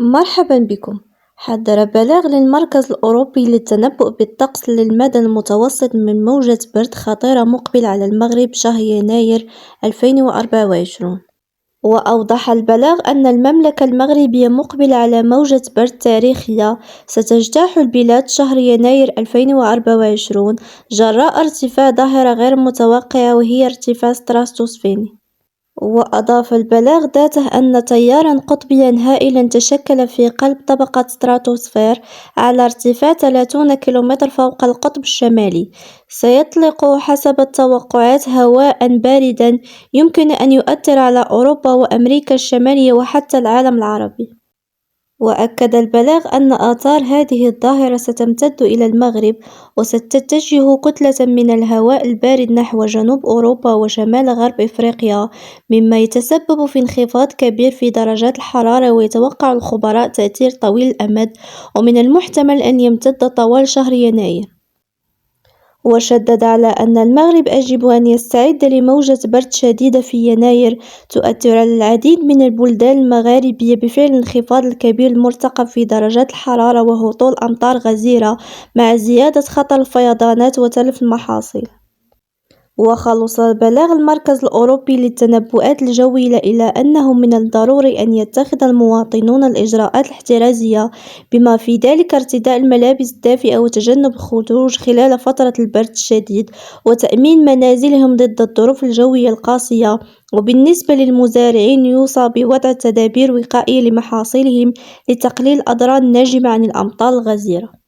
مرحبا بكم. حذر بلاغ للمركز الأوروبي للتنبؤ بالطقس للمدى المتوسط من موجة برد خطيرة مقبلة على المغرب شهر يناير 2024. وأوضح البلاغ أن المملكة المغربية مقبلة على موجة برد تاريخية ستجتاح البلاد شهر يناير 2024 جراء ارتفاع ظاهرة غير متوقعة وهي ارتفاع ستراتوسفيري. وأضاف البلاغ ذاته أن تياراً قطبياً هائلاً تشكل في قلب طبقة ستراتوسفير على ارتفاع 30 كيلومتر فوق القطب الشمالي سيطلق حسب التوقعات هواءً بارداً يمكن أن يؤثر على أوروبا وأمريكا الشمالية وحتى العالم العربي. وأكد البلاغ أن آثار هذه الظاهرة ستمتد إلى المغرب وستتجه كتلة من الهواء البارد نحو جنوب أوروبا وشمال غرب إفريقيا مما يتسبب في انخفاض كبير في درجات الحرارة. ويتوقع الخبراء تأثير طويل الأمد ومن المحتمل أن يمتد طوال شهر يناير. وشدد على أن المغرب يجب أن يستعد لموجة برد شديدة في يناير تؤثر على العديد من البلدان المغاربية بفعل الانخفاض الكبير المرتقب في درجات الحرارة وهطول أمطار غزيرة مع زيادة خطر الفيضانات وتلف المحاصيل. وخلص البلاغ المركز الأوروبي للتنبؤات الجوية إلى أنه من الضروري أن يتخذ المواطنون الإجراءات الاحترازية بما في ذلك ارتداء الملابس الدافئة وتجنب الخروج خلال فترة البرد الشديد وتأمين منازلهم ضد الظروف الجوية القاسية. وبالنسبة للمزارعين يوصى بوضع تدابير وقائية لمحاصيلهم لتقليل الأضرار الناجمة عن الأمطار الغزيرة.